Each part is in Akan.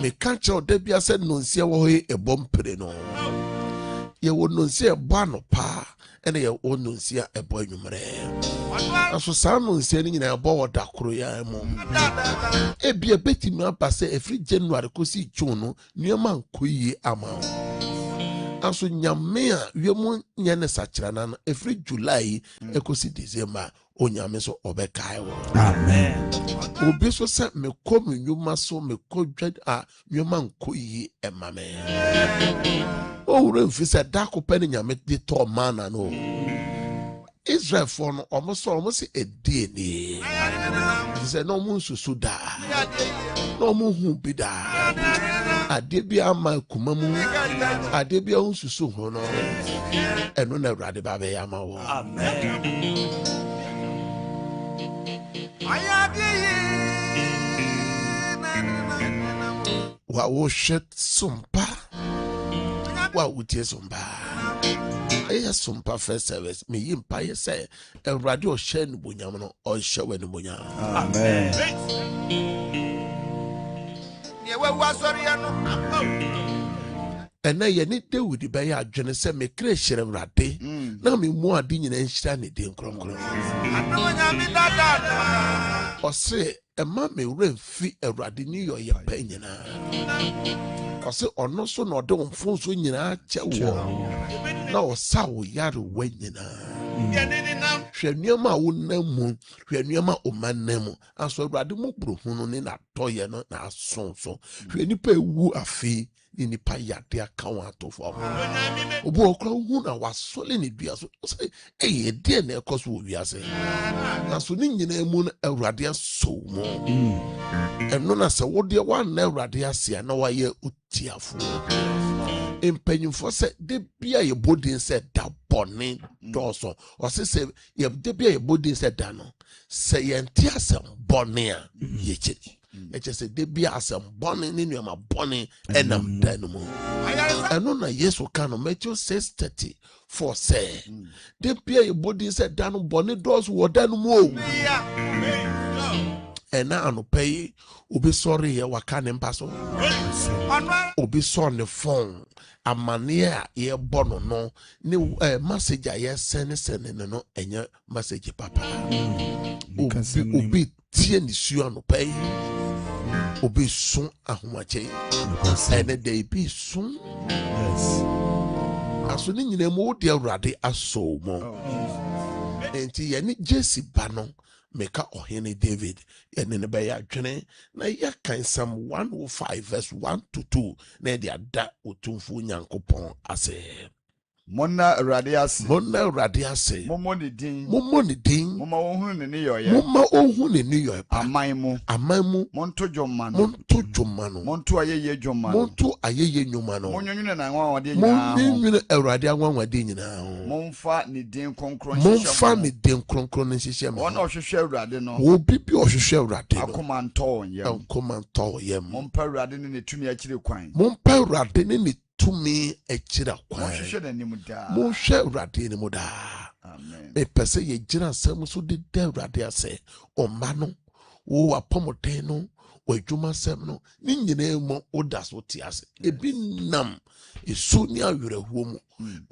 me catch out Debia said nonsia way a bompere no. You would not see a bano pa and your own nonsia a boy numere. As for some saying in a board that croya mom. A be a betty man pass a free January cosi chono, near man kui amount. As when Yamea, your moon yana sachranan, every July, a cosi December. Onyameso obekaiwo. Amen. Obeso se me komi nyuma so me kodwed a nyuma nkoyi emame. O remfisa da ko pene nyame de to mana no. Israel for no almost a day ni. He said no mun susu da. No mun hu bi da. Ade bia ma kumamu. Ade bia hu susu ho no. Eno na Awurade ba be ya ma wo. Amen. Wa wo shet sumpa wa utie sumpa aya sumpa first service me yimpa ye say Awurade o hye no bonyam no o hye we no bonyam. Amen. Ye wa wasori ya no ena ye ni David be ya adwene se me kra hyere Awurade na me mu ade nyina nhyira ne den kronkron o se ema me remfi Awurade ni yo ye pa nyina o se ono so no de mfonso nyina che wo na o sa wo yare wa nyina hwenuama wo namu hwenuama o manamu aso Awurade mo bro hunu ne na toye no na asonso hwenipa ewu afi ni nipa yade aka wa atofo obo okra hu na wasole ne dua so say eye de na ekoso wo wiase na so ni nyina mu na Awurade aso mo eno na se wo de wa na Awurade ase na wa ye utiafo empanyimfo se de bia ye bodin se da bone doso o se ye de bia ye bodin se da no se ye ntia asem bone a ye chiri se de bia asem bone ni nuama bone enam danumu eno na Yesu kano Matthew 6:30 for say de bia ye bodin se da no bone doso wo danumu ena anopai obi sorry ye waka ne mpaso obi so ne phone amane a ye bono no ne message a ye send no enya message papa obi tie ni su anopai obi sun ahomache ene dey bi sun aso ni nyina mu de Awurade aso mo enti ye ni Jesse bano meka ohene David ene ne be ya dwene na ya kan Psalm 105 verse 1 to 2 na de ada otumfu Nyankopɔn ase Mona Awurade ase mommo ne din moma ohunu ne yoye aman mu monto dwomma no monto ayeye dwomma no monnwene na nwanwade nyina monnwene Awurade anwanwade nyina momfa ne din konkron nhyehyɛ me ona ohwehwɛ Awurade no obi bi ohwehwɛ Awurade no akoma ntɔ yem mompa Awurade ne tumi akyire kwan tumi echira kwa mo hwe Awurade ni mo da amen e pese ye gira asem so de Awurade ase o ma no wo apomoten no o adwuma asem no ni nyina mo oda so ti ase ebi nam esu ni awerɛhuo mu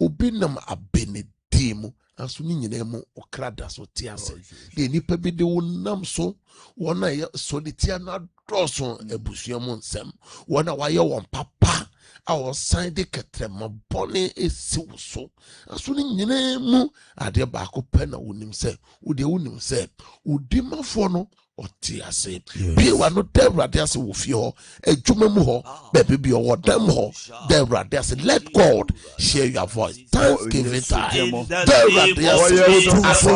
obi nam abenedi mu aso ni nyina mo okrada so ti ase de nipa bi de wonam so wona ye so de ti na doso abusua mu nsem wona wa ye won papa our sign de ketrema bone esiwo so aso ni nyina mu ade ba ko pena wonim se wo de wonim se udimafo no oti ase bi wa no de Awurade ase wo fie ho adwuma mu ho bebe bi o dam ho de Awurade ase let God share your voice thanksgiving time de Awurade ase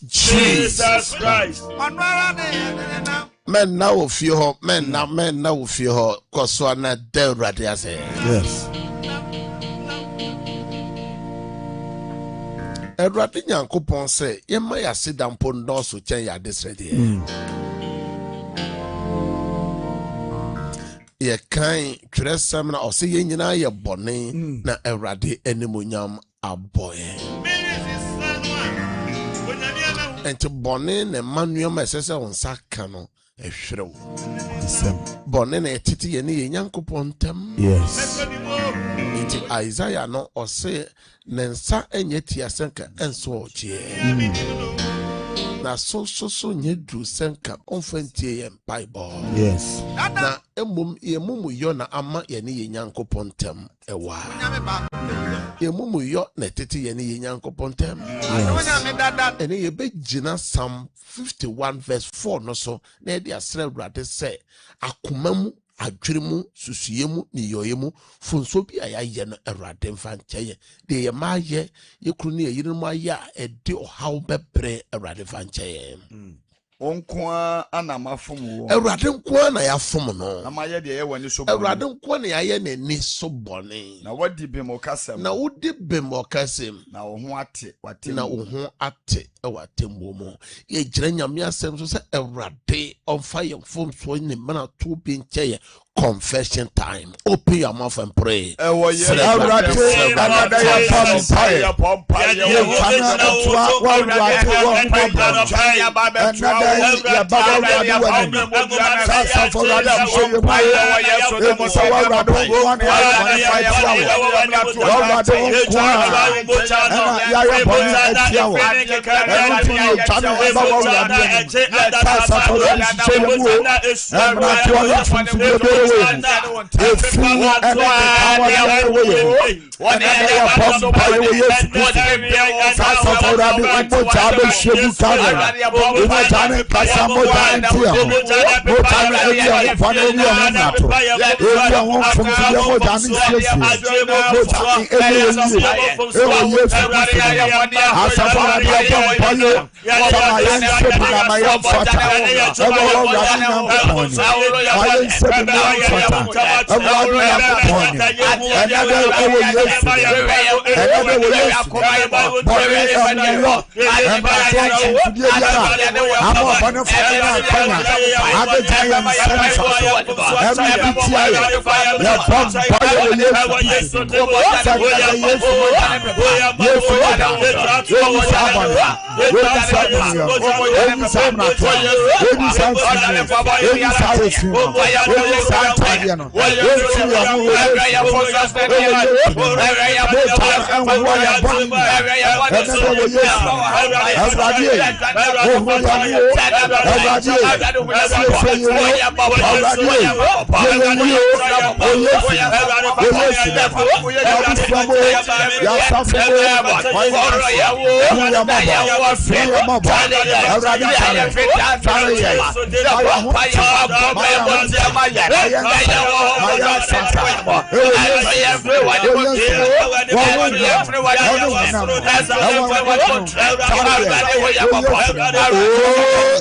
Jesus Christ. Men now of you, men now of you, Coswana del Radiase. Yes. Eradi Nyankopon say, "Ye may sit down pon no so chen ya this ready." Ye kan twere sem na o se ye nyina ye bone na Eradi animunyam aboye. Enti bone ne manuam esese on saka no ehwerew. Bone na etiti ye ne ye Nyankopon tem. Yes. Enti Isaiah no o se nensa enye tiasenka enso ochie. Na so nye dru senka onfantie ye Bible. Yes. Na emum ye mumu yo na ama ye ne ye Nyankopon tem ewa. Ye mumu yo na tete ye ne ye Nyankopon tem. Ene ye be gina Psalm 51 verse 4 no so na e dia sra Awurade se akomamu adwirimu susuyemu ni yoyemu funso bi ayaye no Awurade mfa nkyeye de ye maaye ye kru ne ye yirim aya e de ohaw bebre Awurade mfa nkyeye. Onkwa anamafum wo. Awurade nko na yafom no. Na maye de ye wani so bone. Awurade nko na yaye ne ni so bone. Na wadi bem okasem. Na wodi bem okasem. Na wo ho ate, wate. Na wo ho ate e watembo mo. Ye gyina nyame asem so se Awurade onfa ye fom so ni mana to bi nche confession time. Open your mouth and pray.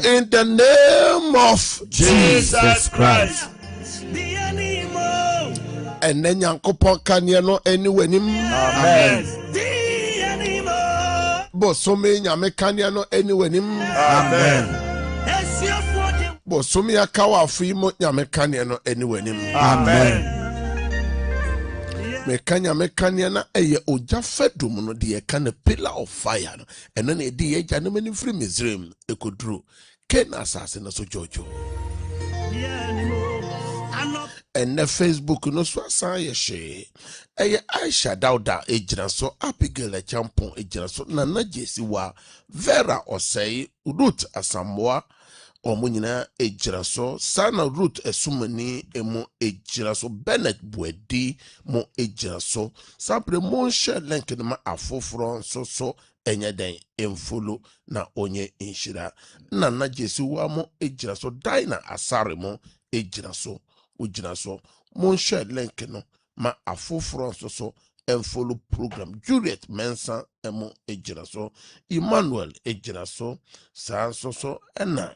In the name of Jesus Christ. And then Yankopon Kanyano anywhenim. Amen. But so many Yamekanyano anywhenim. Amen. But so many Akawa Frimo Yamekanyano anywhenim. Amen. Mekanya na eye oja fedum no de ka na pillar of fire no eno na edi ye gya no mani free Misraim ekodru ken asase na so jojo ene Facebook no so asan ye hye eye Aisha Dauda ejira so Abigail Champon ejira so Nana Jesi wa Vera Osei Ruth Asamoah Omunyina ejira so Sana Ruth Esumani emo ejira so Bennett Buedi mo ejira so sapre mo share link na afoforo so enye den emfollow na onye inshira Nana Jesi wa mo ejira so Dina Asare mo ejira so ojira so mo share link no ma afoforo so emfollow program Juliet Mensa emo ejira so Emmanuel ejira so sa so ena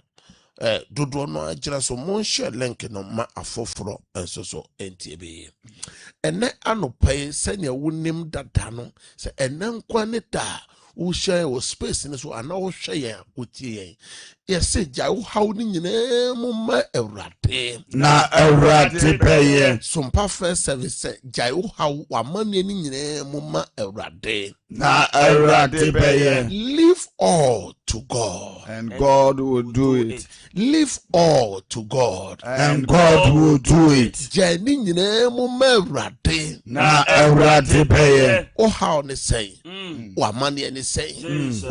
dodo no ajira so mon share link no ma afoforo enso so ntb ene anopai sene wonim dada no se ene nkwa ne da wo share wo space ne so ana wo hwe ye otie yes ja wo haw ni nyina mu ma Awurade na Awurade peye sompa first service ja wo haw wa mane ni nyina mu ma Awurade na Awurade peye leave all to God and God will do it. Leave all to God and God will do it. Ja ni nyina mu ma Awurade na Awurade peye o haw ne say wa mane ni say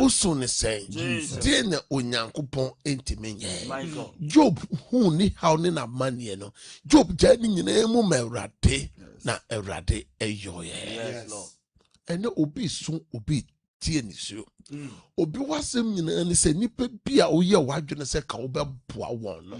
usu ne say die na Onyankopon entimenye Job hu ni haw ne na mane no Job ja ni nyina mu ma Awurade na Awurade eyoye. Yes Lord. Ene obi sun obi tie ni so obi wasem nyina ni se nipa bia oye wadwene se ka obeboa won no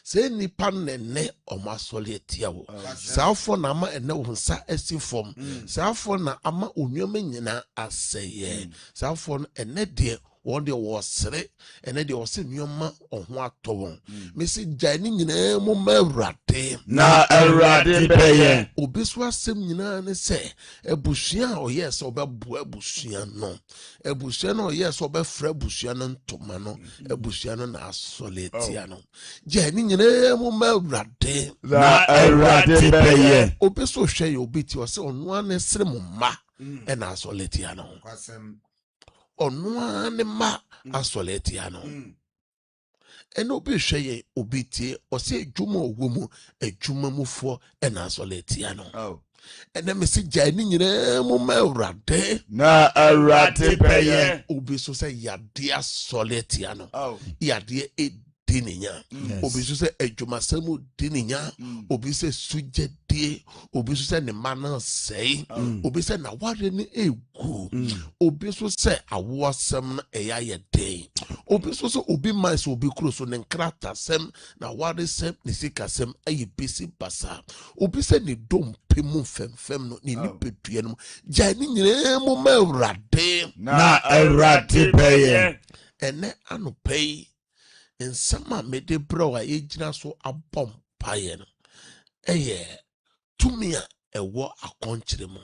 se nipa nene omasole etia wo saafo na ama ene wo nsa asifom saafo na ama onwema nyina aseye saafo ene de one day was sere and then they was in your man on what to Missy Jani Rate Na Erade Peye. Obiswa Semina and say Ebusian or yes or Busian no Ebusian or yes or Frebusian and Tomano Ebusian and Asoletiano Jani Rate Na Erade Peye. Obiso share your bit yourself on one ma and Asoletiano on one ma Asoletiano. And obi sheye obitie or say juma woman a juma mufo and asoletiano. And then me see jani rade Na Erade Peye. obi so say yadia soletiano. Yadia dininya. Obi so say ejuma semu dininya. Obi say suje die. Obi so say ne mana say. Obi say na ware ni egu. Obi so say awo sem na eya ye den. Obi so say obi man so obi kuro so ne nkrata sem na ware sem ne sika sem aye besi basa. Obi say ne dom pemu fem no ne ni pedue no. Jani nyire mo ma urade Na Erade Peye. ene anu pay in sama me de bro a yegyina so abom paye no. Eye tumia ewo akonkyere mu.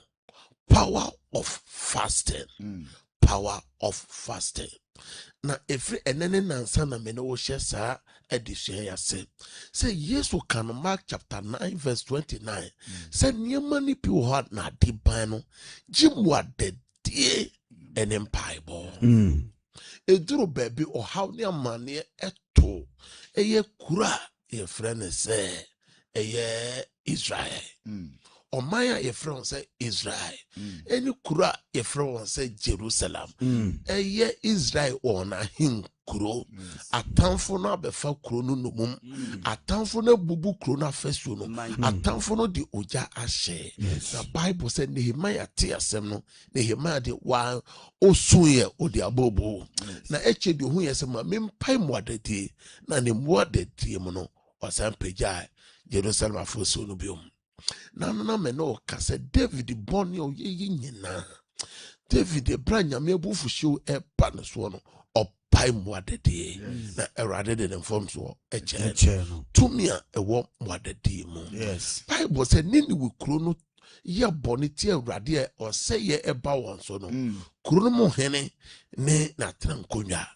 Power of fasting. Power of fasting. Na every enene nansa na me no wo hye saa edition ya say yesu kan Mark chapter 9 verse 29 say niema ni pi wo na de ban no jimu adedie ene mpaibo eduru baby o how ne amane eto eye kura ye friend say eye Israel. Omaya ye friend say Israel. Any kura ye friend say Jerusalem. Eye Israel ona hin kuro. Atamfo na befa kuro no mum. Atamfo na bubu kuro na fesu no. Atamfo no di oja ashe. The Bible said Nehemiah te asem no. Nehemiah de wa osuye odi abobo. Na eche di hu yese ma mempai muadeti na ne muadeti mu no wasan peja Jerusalem afoso no biom. Na me no ka se David boni o ye nyina. David branya me bufuhyo e pa ne so no opai muadeti na erade de inform so eche no tumia ewo muadeti mu. Bible said nini we kuro no ye boni ti erade o se ye eba won so no kuro no mo hene ne na trankonwa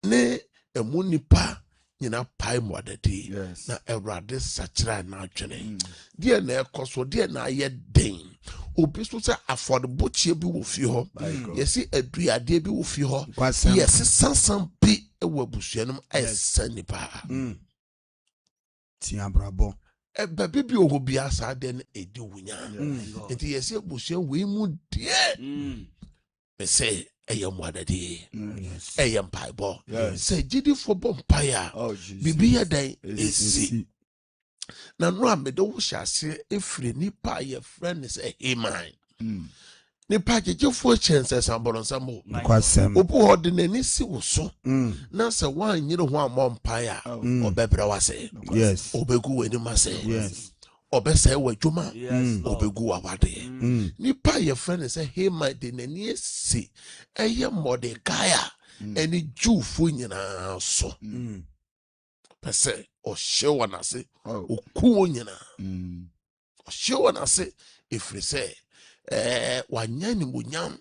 ne emu nipa nyina pai muadeti na erade sachira na atwene die na ekoso die na ye den obi so say affordable chie bi wo fi ho yesi aduade bi wo fi ho yesi sansan bi ewo abusuanum esanipa Tia brabo baby bi oho bi asa den edi wunya enti yesi abusuan we mu die me say eye muadadi eye mpaibo say gidi for bompaya bibi ya dan esi na no amede wo hyase efre nipa ye friend say amen nipa jejefo chance samboro sambo Kwasem obu ordinary si wo so na se wan nyire ho amompaya obebra wase obegu weni mase obese wadwuma obegu awade nipa ye friend say he might de nani esi eye Mordecai eni Jewfo nyina so pese o shewa na se okuo nyina o shewa na se ifri say wanyani munyam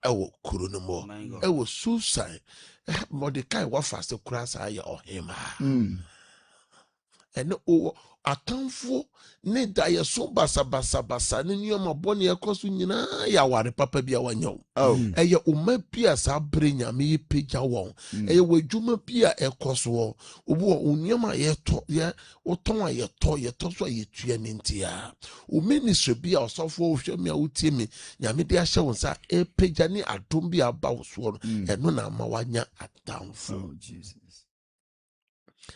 ewo kuro no mo ewo Susan Mordecai wa fast kura sa ya ohima ene o atamfo ne da ye so basa ne nyoma bone ekoso nyina ya ware papa bia wanyo eye umma bia sa bre nyame peja won eye wadwuma bia ekoso obu onyoma ye to ye oton aye to so ye tua ne ntia o ministry bia osofo ohwe me awutie me nyame de ahye won sa e peja ni adom bia ba wo so eno na ma wanya atamfo Jesus.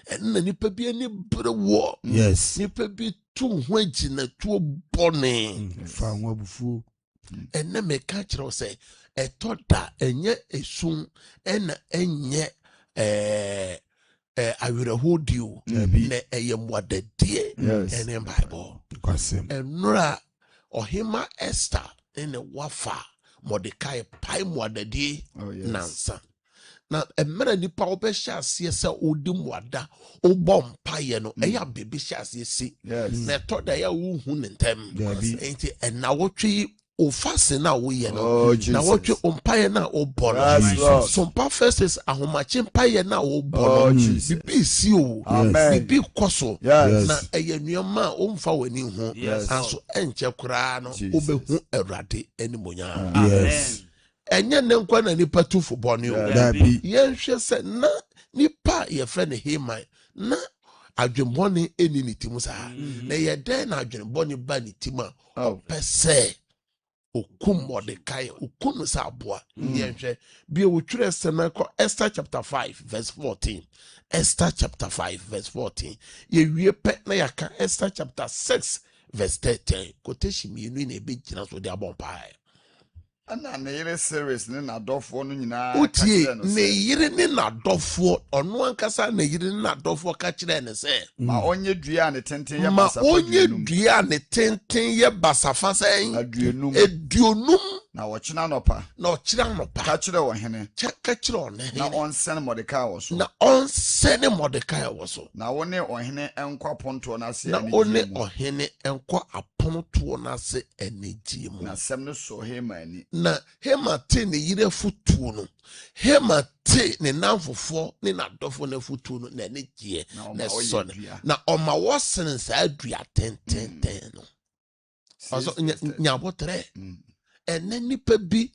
And nipa bi ni brewo nipa bi tu ho agina tu bone Fa nwa bufu and na me ka kire say etoda enye esun ena enye awirahodio na eyemwadadie ene Bible Kwasem enra ohima Esther ene wafa Mordecai pai mwadadie nansa na emere nipa obehye ase se odi muada obom paye no eya bebe hye ase si na to da ya wo hu ne ntem enti enawotwe ofase na wo ye no na wotwe ompaye na obolo so mpa first is ahomache mpaye na obolo bibi si o bibi koso na eyenuama omfa wani hu anso enche kura no obehu Awurade animonya enye ne nkwa na nipa tufu bɔne o yenhwe se na nipa ye fre ne Heman na adwenbɔne eni ne timu sa na ye den na adwenbɔne ba ne timu a opese okum Mordecai okum sa aboa yenhwe bi o twere se na ko Esther chapter 5 verse 14 Esther chapter 5 verse 14 ye wie pe na yaka Esther chapter 6 verse 13 quotation mi nu na ebe gina so de abonpae ana ne yire series ne na dofo no nyina utie ne yire ne na dofo ono ankasa ne yire ne na dofo ka kire ne se ma onye dua ne tenten ye basafa ma onye dua ne tenten ye basafa sen aduonum na wochina nopa ka kire wo hene ka kire one na onsen Mordecai wo so na wone ohene enkwa ponto na se na one ohene enkwa aponto na se enejie mu na sem no so Heman na Heman te ne yire futuo no Heman te ne namfofo ne nadofo na futuo no na enejie na so na oma wosen sa adua tenten no also nyabotre ene nipa bi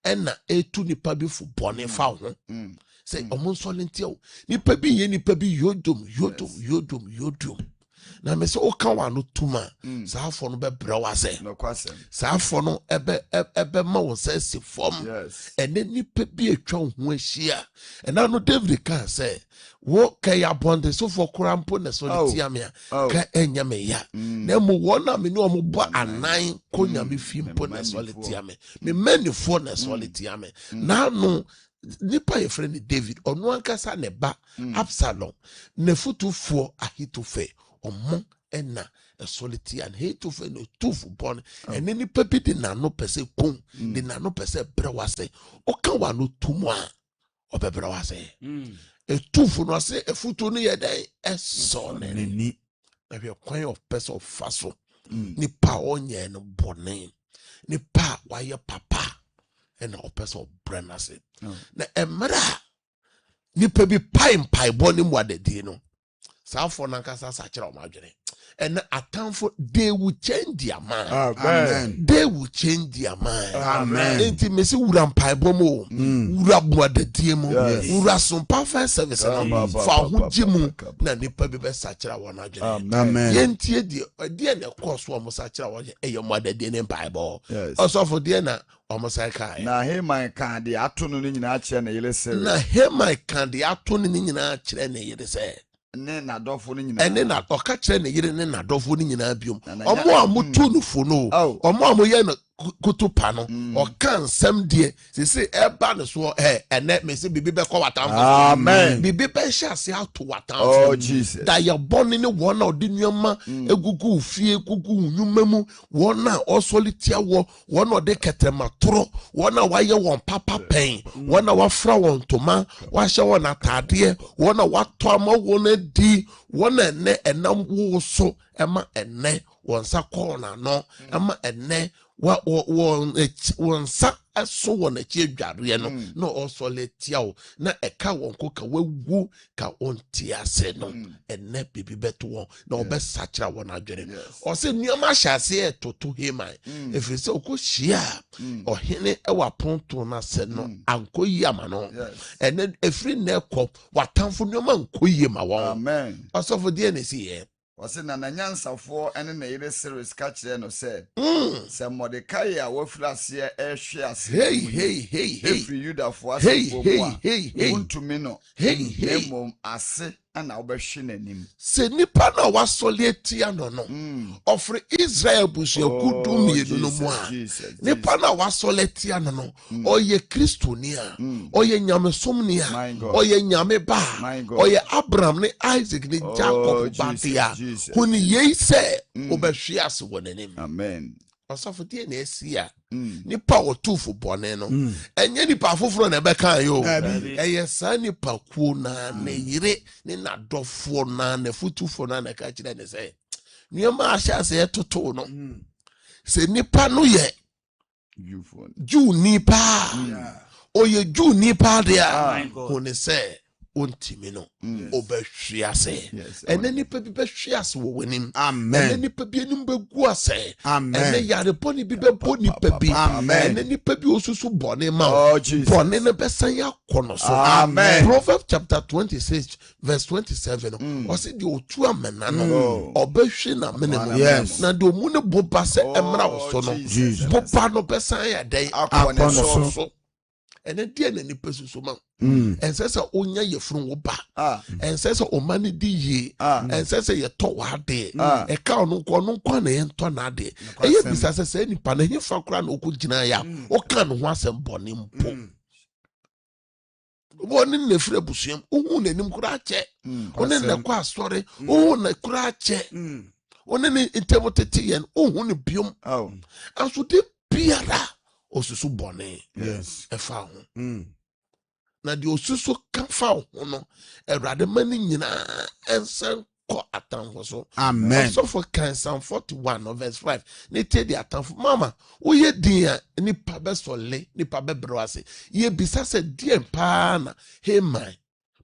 ena etu nipa bi fu bone fa ho say omo nsolenti o nipa bi ye nipa bi yodom na me se o kan wa no tuma sa afo no be brewa se sa afo no ebe ma won se si fom ene nipa bi etwa ho ahia ena no David kan say wo ka ya bonde so for kurampo na soliti ame ka enya me ya na mo wona me no mo bo anan konya me fimpo na soliti ame me manifo na soliti ame na no nipa ye friend David ono ankasa ne ba Absalom ne futufuo Ahitofe omo ena soliti and Ahitofe no tufu bon ene nipa bi de nano pese kun de nano pese brewase o kan wa no tumu a obebrewase etufu no ase efutu no ye den eso ni na be kwan of person of faso nipa onye no bone nipa wa ye papa ena o person of brenase na emra nipa bi pai bone mu adedi no safo nankasa sa kira o madwene and atamfo they will change their mind. Amen. They will change their mind. Amen. Enti mesi wura mpai bomo wura boadedie mu wura sompa fa service na fa hojimu na nipa bi be sa kira wona adwene. Amen. Yentie die na course wo mo sa kira wo eye mo adedie ne mpai bo osofo die na omo sa kai na Heman kan de ato no nyina kire na yele se na Heman kan de ato no nyina kire na yele se ne na dofo no nyina ene na oka kire na yire ne na dofo no nyina biom omo amutu no fo no omo amoye na kutupa no oka nsem die se eba ne so ene me se bibi be ko watam amen bibi be hye ase ato watam oh Jesus da ya boni ne wona odi nuama egugu fie gugu nwuma mu wona osolitia wo wona ode ketematoro wona waye won papa pen wona wafra won toma wahye won atade wona wato ama wona di wona ene enam wo so ema ene wonsa corner no ema ene won sa aso won achi adware no na also letia o na eka won ko ka wawu ka onti ase no ene bibi beto won na obesakira won adware o se nioma hyase etoto Heman efrise okohia ohene ewa ponto na se no ankoyi ama no ene efri na ekọ watamfo nioma ankoyi ma won amen osofo die na si ye wase na nyansafo ene na yire series ka kire no se se Mordecai a wafrase ehwe ase hey every Judah for ase for untumi no emom ase ana obehwe nanim se nipa na wasole etia no ofre Israel busuaku dumienu no mu a nipa na wasole etia no oye Kristoni a oye nyamesomni a oye nyame ba oye Abraham ne Isaac ne Jacob ba dia huni ye se obehwe ase wonanim amen osofo die na esia nipa otufo bone no enye nipa afoforo na be kan yo eye sa nipa kuo na yire ni na dofo na futufo na ka kire ne say niema ahia se etoto no se nipa no ye ju nipa oye ju nipa dia ko ne say ontimi no obehwiase ene nipa bi behwiase wo wenim ene nipa bi enim begu ase ene yare poni bi bebo nipa bi ene nipa bi osusu bone ma bone ne besan yakono so Proverbs chapter 26 verse 27 o se di otu amena no obehwi na menemu na de omu ne boba se emra wo so no boba no besan ya den akono so ene die na nipa susu ma ensese onya yefrun wo ba ensese o mani di yi ensese ye to wa de e ka onu nkwa na ye nto na de eye bisa se nipa na hifa kura na okugina ya o ka no ho asem bone mpo woni na fire busuam ohu na nim kura che oni na kwa asore ohu na kura che oni ni intebotete yen ohu ne biom aso de biara osusu bone efa ho na di osusu kafa ho no Awurade mani nyina ensan ko atanfo so so for Psalm 41 verse 5 ne te di atanfo mama wo ye din a nipa be sole nipa be browase ye bisa se dien pa na Heman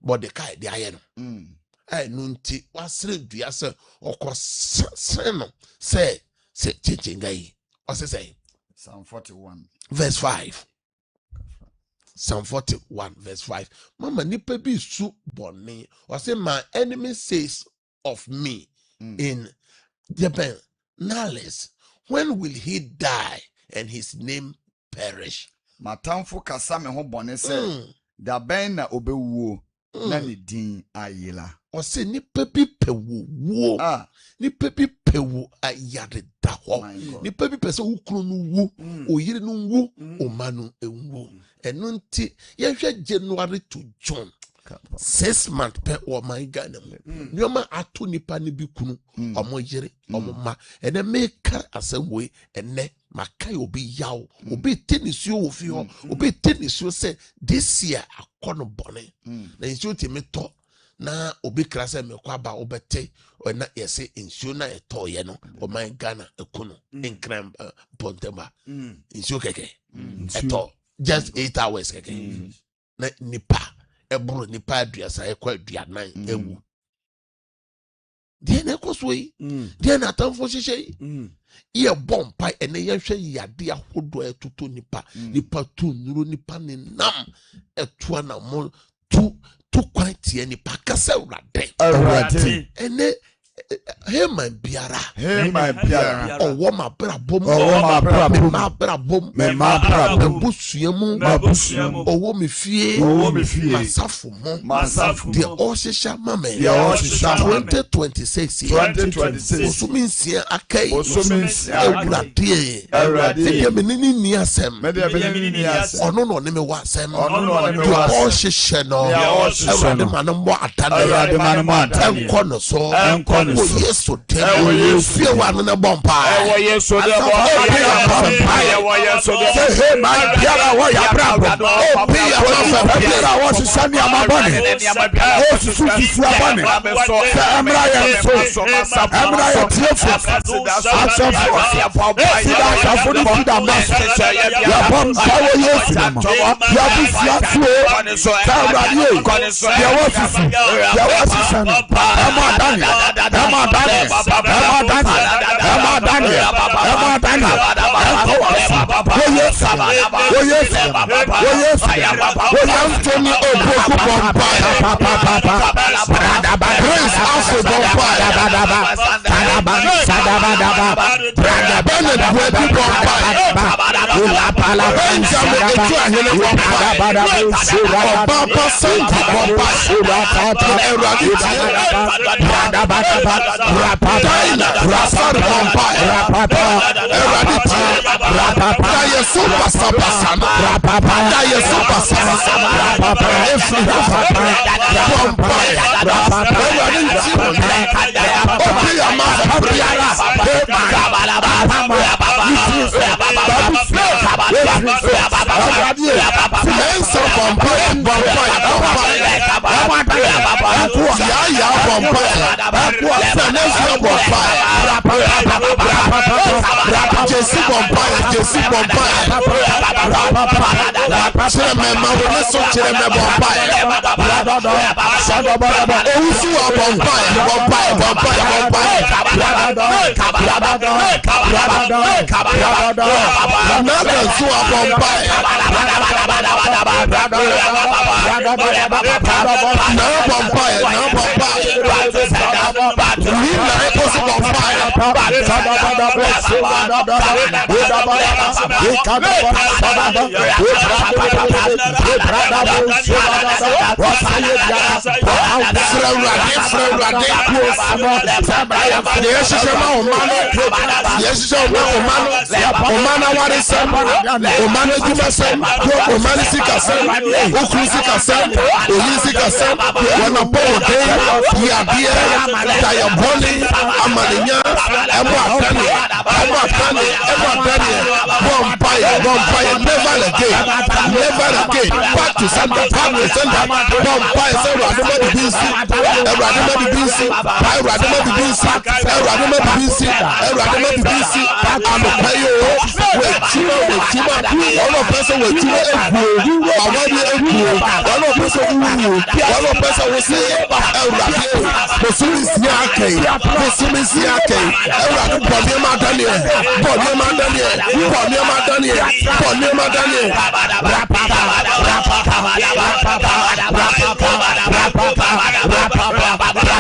Mordecai di aye no nunti wasre dua se okose no se chichingai o se say Psalm 41 verse 5 Psalm 41 verse 5 mama nipa bi su bone o say my enemy says of me in Japan Nales when will he die and his name perish matamfo kasa me ho bone se da ben na obewuo na ne din ayela o say nipa bi pewuo nipa bi pewu ayade da ho nipa bi pese wukru no wu oyire no wu omanu enwu enu nti ye hwe January to June 6 months per o my Ghana nyoma ato nipa ne bi kunu omo yire omo ma ene meka asemwe ene makai obi yaw obi tenisuo ofi ho obi tenisuo se this year akono bone na nsuo timi na obi krasa me kwa ba obete na yese nsuo na eto ye no o my Ghana ekunu enkram pontema nsuo keke eto just 8 hours keke na nipa ebro nipa aduasa ekwa aduanan ewu die na ekoso yi die na atamfo hihye ye bompa ene ye hwe yade ahodo etoto nipa tu nuru nipa ne nam etua na mo tu kwantie nipa kasa Awurade ene Heman biara owo ma brabom busuamu owo me fie masafu mo de oshisha mame 2026 osuminsia akai Awurade de menini ni asem ono no ne me wa asem oshisha no Awurade manamo atana enkono so Yesu tell you feel one in a bompa. Yesu the hey my piara wa ya brabo. Oh piara wa sani amabane. Oh susu abane. Amra ya so amra ya tiofo. Sida fodi sida mas. Ya bompa wa Yesu. Ya bisia so. Kawradi. Ya wa susu. Ya wa sani. Amadani. Rapataina, Rasar Vampire, Rapata, Eradita, Rapata, Super Sapasana, Rapata, Super Sapasana, Rapata, Vampire, Rapata, Eradita, Mensa vampire, Yaya vampire, Financial vampire, Jesse vampire, Chiremema, so Chiremema vampire, Usu vampire, back to Santa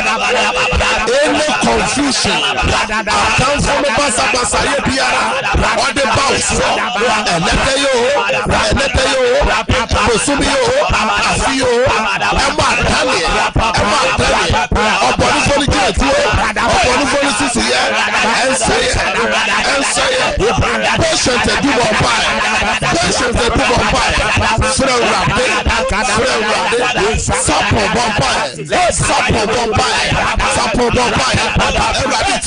any confusion account from the basa biara or the bounce and let you Posumio Afio Emma Tani upon the patient and do on fire. Patient and do on fire. Slow rapid. Supple vampire. Supple vampire. Supple vampire.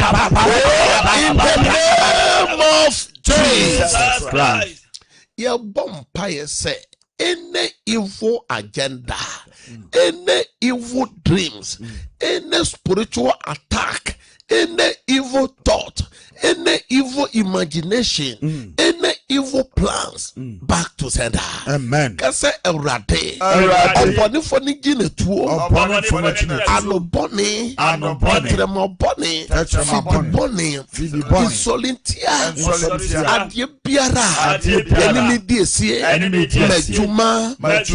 In the name of Jesus Christ, your vampire say any evil agenda, any evil dreams, any spiritual attack, any evil thought, any evil imagination, any evil plans, back to sender. Amen. Kase Erade. Oponi foni gine tuo. Anoboni. Tremoboni. Fidiboni. Insolentia. Adie biara. Enemy DSA. Mejuma.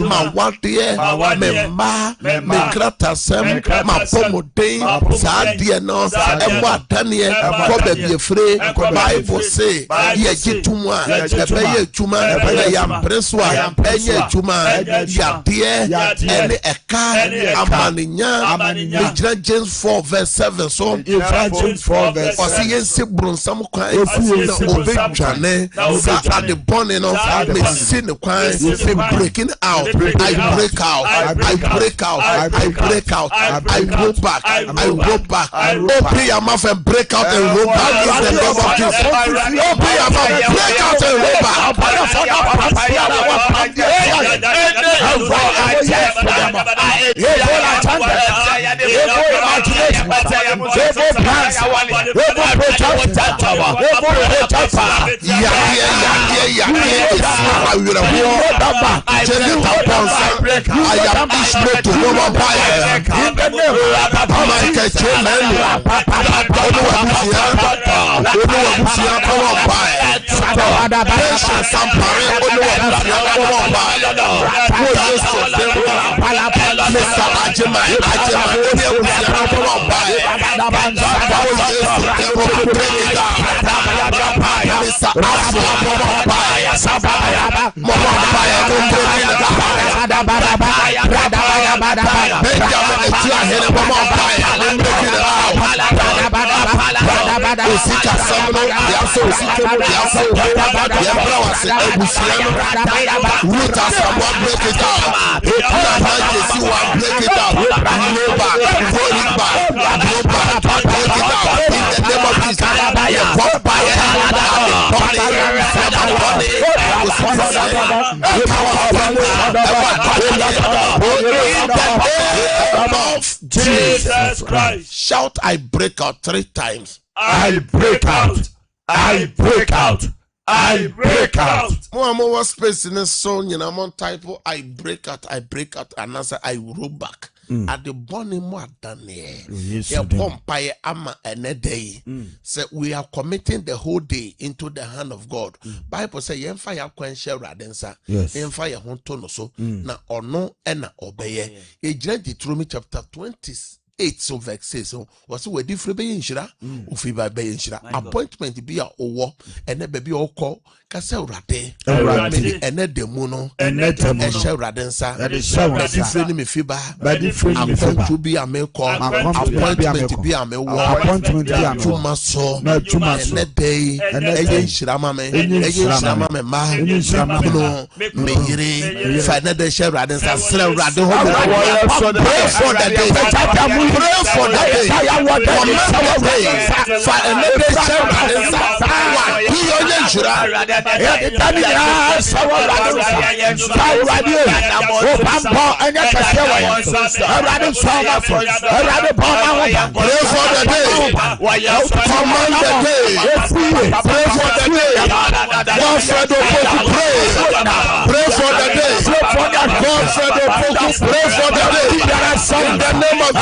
Mawadie. Memba. Mekratasem. Mapomode. Saadie no. Emwa Daniel. Kobe biefre. Bible say. Yejitumwa. ɛbɛyɛ adwuma yɛampereswa ɛnyɛ adwuma yadeɛ ɛne ɛka amanenya megyina James 4 verse 7 so ɔse yɛnsi boronsam kwan na ɔbɛdwane sa ade bɔne no mesi ne kwan me breaking out I break out I go back open your mouth and break out and roll back in the name of Jesus. Open your mouth, break out and roll back. Jesus Christ. Shout, I break out 3 times. I break out. I break out. I break out. More space in the song, you know, I'm on type of I break out, and answer I roll back. At the bonny more than here. Pompire ama and a day. So we are committing the whole day into the hand of God. Bible say yen fire quench radensa. Yes. Yen fire hontono so na ono ena obeye. A Deuteronomy chapter 28 so vexes so was we different be inshira ufiba be inshira appointment be a owo ene baby oko kase urade ene demu no ene ehye radensa different me fiba appointment be a me call appointment be a me wo tuma so ene day eye inshira mame ma no me yire fa na de ehye radensa sre urade ho pray for the day. Pray for that day. For another in the name of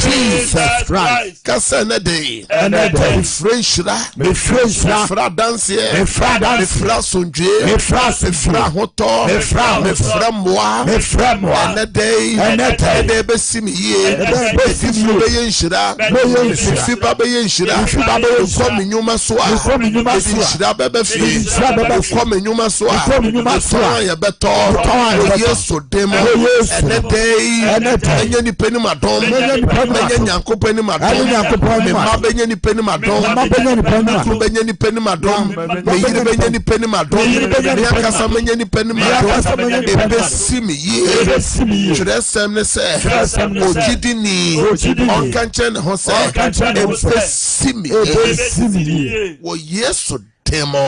Jesus Christ. Kasana day. Me fra dance. Me fra sonje. Me fra hoto. Me fra moi. And the day. Ede be simi ye. Be simi be yenshira. Be simi be yenshira. Come nyuma soa. Yenshira be fi. Come nyuma soa. Come ya beto. Yesu demo. And the day. Enye ni peni madom. Benye nyanko peni madom. Me ma benye ni peni madom. Me benye ni peni madom. Me yire benye ni peni madom. Me akasa benye ni peni madom. Ebe simi ye. Chire semne se. Ojidi ni. Onkanchen hose. Ebe simi ye. Wo Yesu demo.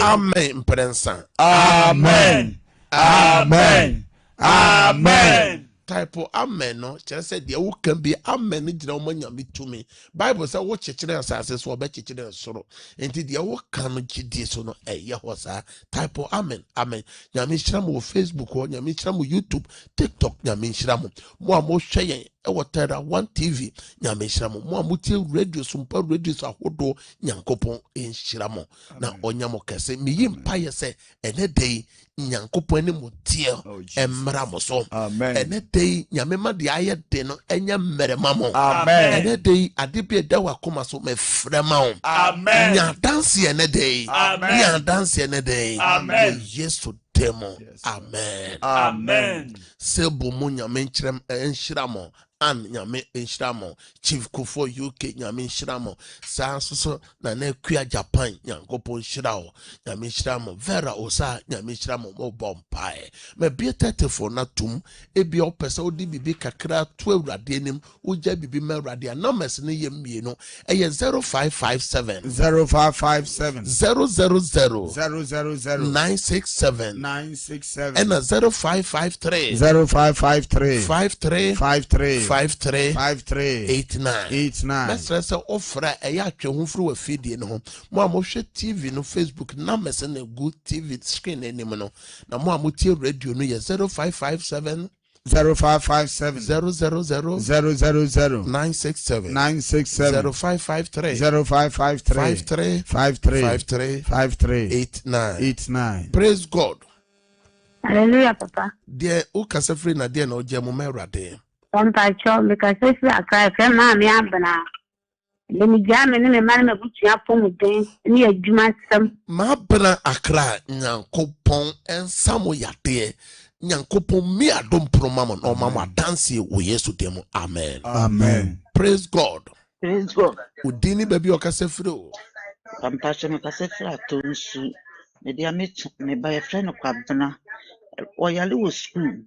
Amen. Prensa. Amen. Amen. Amen. type amen no kyerɛ sɛ deɛ woka bi amen no gyina wo nyame tumi bible sɛ wo kyekyere asase so ɔbɛkyekyere soro enti deɛ woka no gyidie so no ɛyɛ hɔ saa type amen amen nyame hyira mo wɔ Facebook hɔ nyame hyira mo YouTube TikTok nyame hyira mo mo a mohwɛ yɛn ɛwɔ Terra One TV nyame hyira mo mo a motie radio so mpa radio so ahodo nyankopɔn nhyira mo na ɔnya mo kɛse meyi mpa yɛ sɛ ɛnɛ dɛ nyankopɔn ne mo tie ɛmmra mo so ɛnɛ dɛ nyame ma de ayɛ de no ɛnyɛ mmerɛma mo ɛnɛ dɛ ade bi ɛda wɔ akoma so mɛfrɛ ma wo nya danse ɛnɛ dɛ nya danse ɛnɛ dɛ Yesu demo amen sebo mo nyame nkyerɛm nhyira mo an nyame nhyira mo Chief Kufo UK nyame nhyira mo saa so na Kuya Japan nyankopɔn nhyira wo nyame nhyira mo Vera Osa nyame nhyira mo mo bompae me be 34 na tum ebi opese odi bibi kakra to awurade anim ugya bibi ma awurade numbers ne ye mienu eye 0557 000 967 and 0553 5389. Let's say offer a yatwe ho fru afidie no ho. Mo a mo hwe TV no Facebook na mese na good TV screen anim no. Na mo a mo tie radio no ye 0557 000 967 0553 5389. Praise God. Hallelujah, Papa. Dear Ukasafri na dear no jemo merade. Pampacho because if I cry from me abana. Let me jam and me man me butu apon den ni adwuma sam. Ma bana akra nyankopon ensamo yade. Nyankopon mi adom promama no mama dance wo Yesu demo. Amen. Amen. Praise God. Praise God. Udini baby Okasafri o. Pampacho me kasefra atonsu. Me dia me buy friend kwabena. Oyale wo school.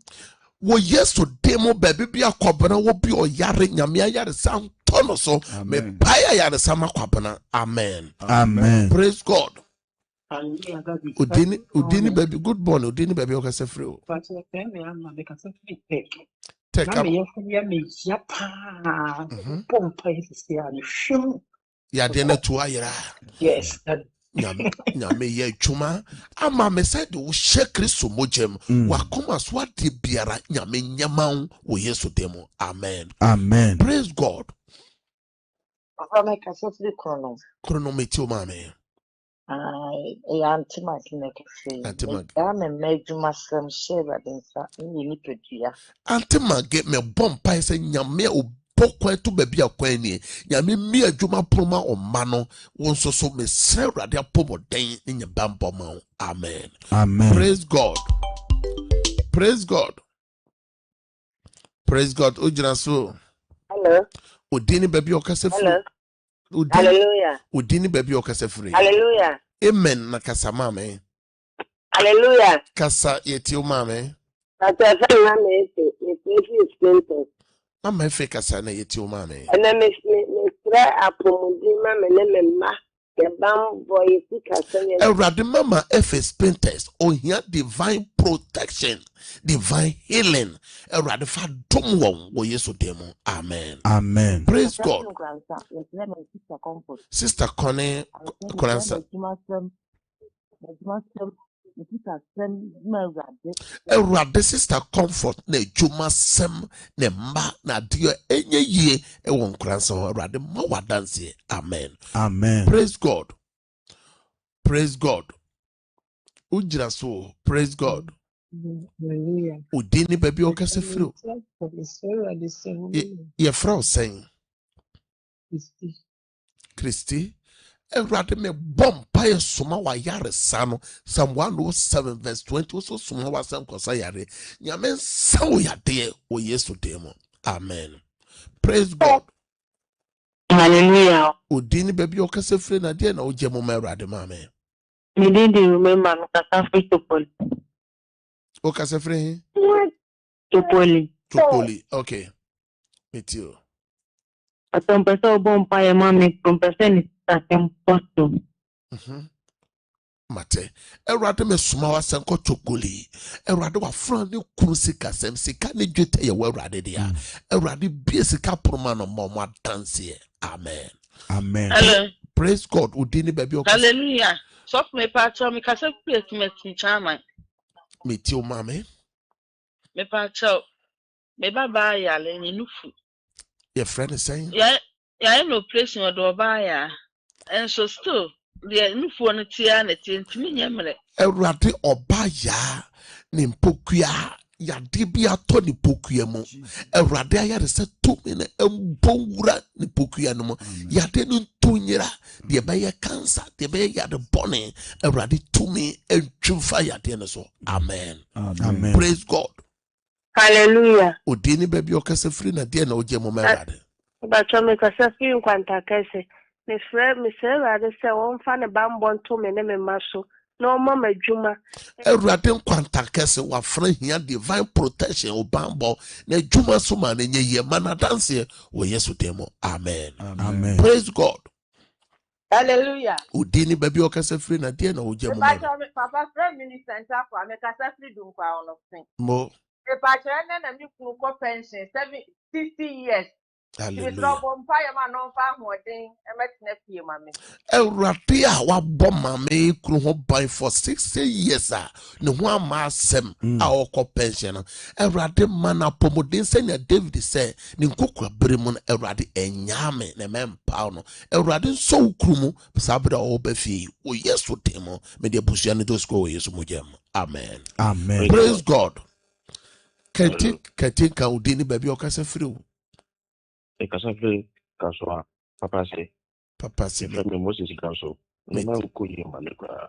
Wo Yesu demo baby bi akwabena wo bi oyare nyame ayare sam tono so me buy ayare sam akwabena. Amen. Amen. Praise God. Udini baby good morning. Udini baby Okasafri o. Take up. Ya dena tuwa yera. Yes. Nyame ye chuma ama me said wo hye Kristo mojem wakoma so ade biara nyame nyama wo Yesu demo. Amen. Amen. Praise God. Papa make us free Chronometer mame. Antima kinekese. Antima. Me medjuma sam sheba densa ni pedua. Antima get me bompa say nyame pokwa to baby akwan ni nyame mi adwuma proma omano wonso so me sre rade apomoden ni bambo ma. Amen. Amen. Praise God. Praise God. Praise God. Ujira so. Hello. Udini baby Okasafri. Hello. Hallelujah. Udini baby Okasafri. Hallelujah. Amen na kasa mame. Hallelujah. Kasa yeti o mame. Pastor na me experience. Mama efe kasa na yeti o mame. Na me try apomudi mama na me ma ke bam boy kasa ye. Erade mama efe sprinters ohia divine protection, divine healing. Erade fa dom wo Yesu demo. Amen. Amen. Praise God. Sister Connie Koransa. Erade Sister Comfort na juma sem ne mba na dio enye yie ewon Koransa ho erade ma wadanse. Amen. Amen. Praise God. Praise God. Ujira so. Praise God. Hallelujah. Udini baby Okasafri. Ye frau saying Christy Erade me bompa ye soma wa yare sano Psalm 107 verse 20 so soma wa sam kosa yare nyame sawo yade o Yesu demo. Amen. Praise God. Hallelujah. Udini baby Okasafri na dia na ojemo ma Erade mame. Me didn't remember no Kasafri Topoli. Okasafri Topoli. Okay. Me too. Atom pesa bompa ye mami compenseni takem posto. mate Erade me suma wa senko chokoli Erade wa fran ne kunu sika sem sika ne dwete ye wa Erade dia Erade bie sika poroma no mo dance amen Amen. Hello. Praise God udini baby okasa Hallelujah. So me pacho me kasa placement in chama. me ti o mame Me pacho me baba ya le nufu. your friend is saying Ya no operation o do ba ya. And so still the nufu no tia na tintimi nyemre. Erade obaya ne mpokua yade bi ato ne pokua mu Erade ayare se tumi ne embowura ne pokua no mu yade no ntonyira de beye cancer de beye yade bone Erade tumi entwufa yade no so amen Amen. praise God Hallelujah. odini baby okasa free na de na oje mo Erade Bacho me kasa fi nkwanta kese. Me se Erade se won fa ne bambo nto me ne me maso. No mo madwuma. Erade nkwanta kese wa fra hia divine protection obambo na dwuma so ma na nye ye mana dance wo Yesu demo amen Amen. praise God Hallelujah. udini baby okasa free na de na oje mo Papa friend minister for me kasa freedom kwa ono sin. mo E pa chere na mi kunu ko pension 60 years. hallelujah Trouble empire man on fa hoden e metne fie ma me. Erade a wabɔ mame kunu ho ban for 60 years ne ho ama asɛm a ɔkɔ pension no Erade man apɔmuden sɛnea David sɛ ne nkokua bere mu no Erade ɛnyame ne mempa no Erade nso wo kuru mu saa bere a ɔba fie wo Yesu tem me de abusua no dos ko wo Yesu mu gyam amen Amen. praise God kenti ka udini baby okasa free wo E kasa free kaso papa say me Moses kaso me man ko yi malekwa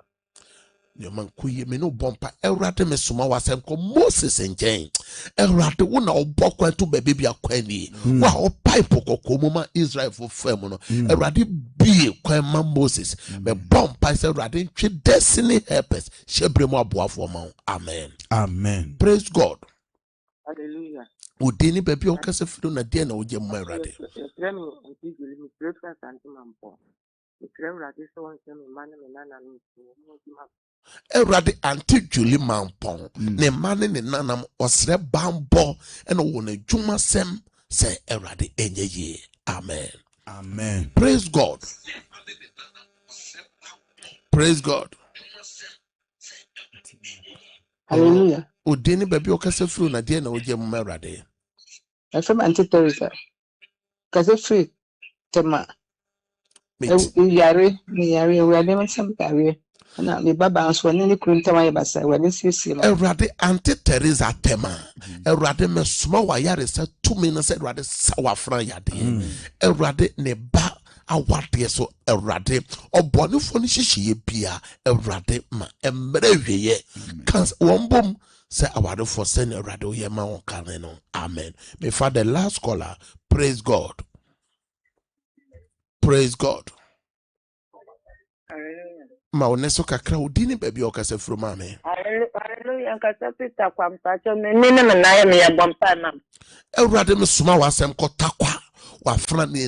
your man kuye me no bompa Erade me suma wasem ko Moses nkyɛn Erade wo na obokwa to baby bia kwani wa o pipe kokko mu ma Israel fo fam no Erade bie kwan ma Moses me bompa say Erade ntwe destiny helpers shebre mu aboafo ma amen Amen. praise God Hallelujah. udini baby okasa fido na dia na oje mu Erade Erade anti Julie Mampong ne mane ne nanam osre bambo eno wo na dwuma sem se Erade enye ye amen Amen. praise God praise God Hallelujah. udini baby okasa fido na dia na oje mu Erade From Auntie Teresa. Kasa free. Tema. mate Yare, we are never some career. And the Baba was one in the Kunta Basa, when you see Erade anti Teresa tema Erade me suma wa yare se 2 minutes Erade sawa fran yade Erade ne ba awade so Erade obonefo ni hihye bia Erade ma emre hweye kan wombom se awade for send Erade o ye ma won kan no amen me for the last caller praise God praise God ma oneso kakra udini baby okasa from amen Hallelujah. Kasa Peter kwa mpacho me ne na me ya bompa na. Erade me suma wasem kotakwa wafra ne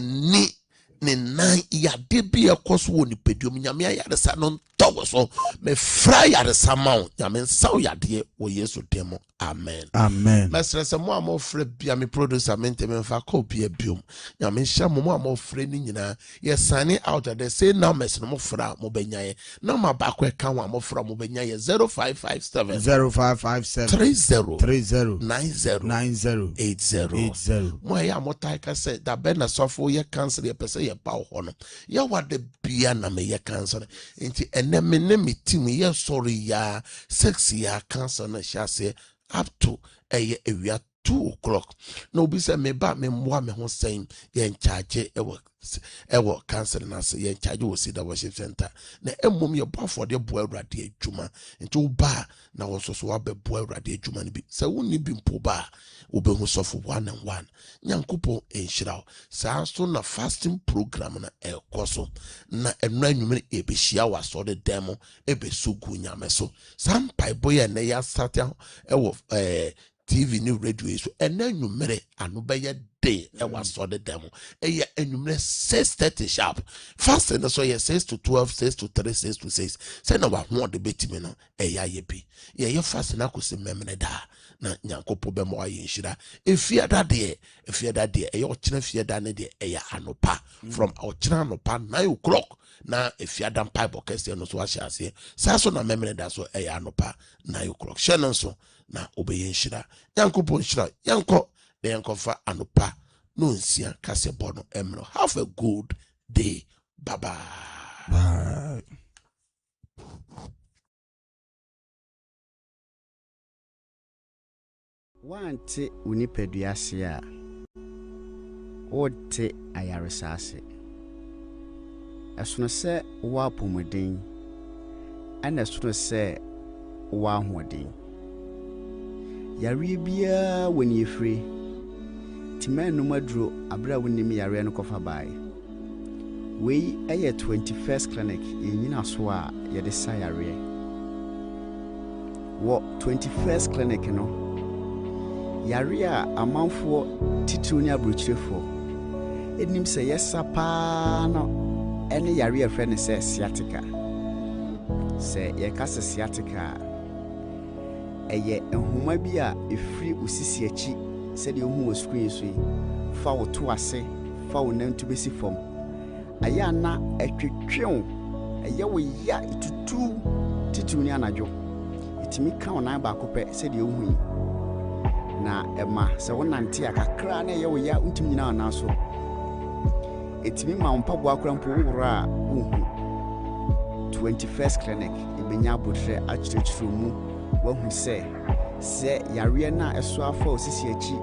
nan yade bi ekoso wo ni pedum nyame ayade sa no ntowo so me fra yade sama nyame nsaw yade wo Yesu demo amen Amen. mesre se mo amofre bia me producer mente me fa ko bia biom nyame hya mo amofre ni nyina ye sane out there say numbers no mo fra mo benyaye na ma ba ko ka wo amofra mo benyaye 0557 30 90 80 mo ya motai ka say da be na sofo ye cancel ye pese ye ba ho no ye wade bia na me ye cancel nti ene me ne me team ye sorry ya sexy ya cancel na sha say up to a area 2 o'clock. No be say me ba me mwa me ho saying ye charge ewo cancel na say ye charge wo see the worship center na emom ye bo for the boy Awurade adwuma nti wo ba na wo so wa be boy Awurade adwuma ni bi say wonni bi mpo ba wo be hu sofo 1 and 1 nyankopon enhyira sa so na fasting program na ekoso na enra nwumere ebehia wa so de demo ebesugu nyame so sampai boy na ya start ewo TV ni radio yi so ena nwumere anu beye day e waso de demo eye enwumere 6:30 sharp fast na so ye 6 to 12 6 to 3 6 to 6 say na wa ho de betimi no eya ye bi ye fast na kosi memene da na nyankopo be mo aye nhira efiada de eye ochina fiada ne de eya anopa from ochina anopa 9 o'clock na efiada mpa bokese no so ahia ase sa so na memene da so eya anopa 9 o'clock shenon so na obeye nhira nyankopo nhira yanko de yankofa anopa no nsia kase bono emro. Have a good day. Bye bye. Bye. Wante unipadua ase a wote ayaresa ase esono se wo apomuden ana esono se wo ahoden yare bia woni efre timanu maduro abra wonim yare no kofa bai we eye 21st clinic yenyina so a yede sa yare wo 21st clinic no yare a amanfo titiri ni abrochirefo enim se yesa pa no ene yare afre ne se sciatica se ye kase sciatica eye ehuma bi a efri osisi achi se de ohu o screen so yi fa wo to ase fa wo nantu besi fom aya na etwetwew eye wo ya itutu titiri ni anajo itimi ka onan ba kope se de ohu yi na ema se wonante akakra na ye wo ya untim nyina na so etimi ma mpaboa akra mpo wura uhu 21st clinic ibenya botre achirechiro mu wahu se yare na eso afa osisi achi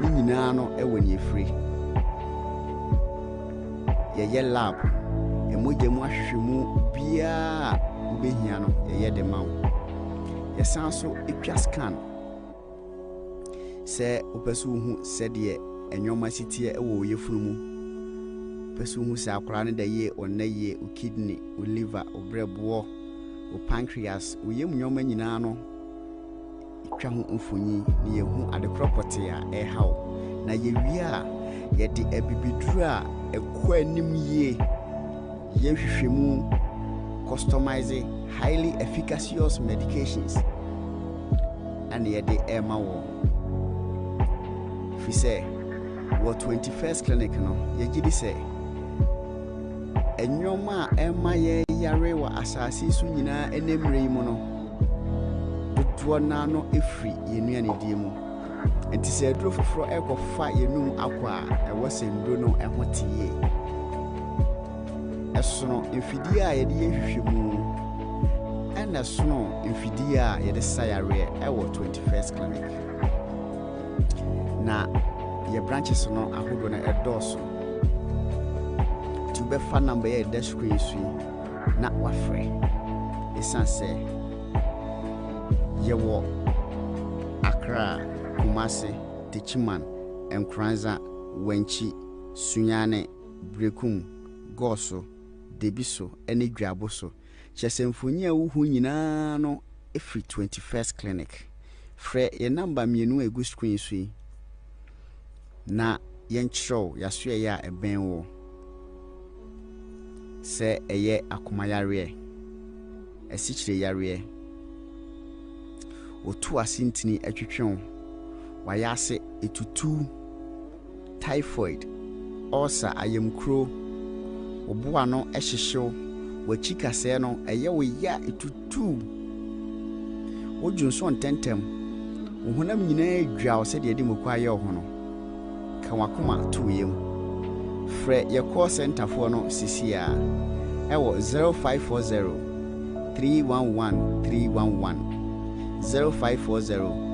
ni nyina no ewoni efri ye lab emoje mu ahwehwemu bia ubehia no ye de mawo ye sanso etwa scan se opesu hu se de enwoma sitie ewo yefunu mu pesu hu se akora ne da ye onaye o kidney o liver o brebo o pancreas o yem nwoma nyina no etwa ho mfonyi ne ye hu ade property a e haw na ye wi a ye de abibiduru a ekwa anim ye hwehwemu customizing highly efficacious medications and ye de ema wo fi say what 21st clinic no ye gidi say enyoma ema ye yare wa asasi su nyina enemre yi mu no dodo na no efri yenua ne die mu enti se aduro foforo ekofa yenum akwa ewo sendro no ehotie esono mfidi a ye de hwehwemu ena sono mfidi a ye de sayare ewo 21st clinic na ye branches no ahodo na edoso to be fan number ye dash screen su na wafre esanse ye wo Accra, Kumasi, Techiman, Nkranza, Wenchi, Sunyane, Brekum, Goso, Debiso, ene Dwaboso. Chesemfonia uhu nyina no every 21st clinic. Fre ye number mienu egu screen sui. Na yenchro yasue ya ebenwo. Se eye akumayare. Esichire yare. Otu asintini etwetwon wayase etutu typhoid ulcer ayemkro oboa no ehyehyew wachikase no eye wo ya etutu ojunso ntentem ohunam nyina adwa wo se de mokwa ye ho no ka wakoma toyem fre ye call center for no sisia ewo 0540 311 311 0540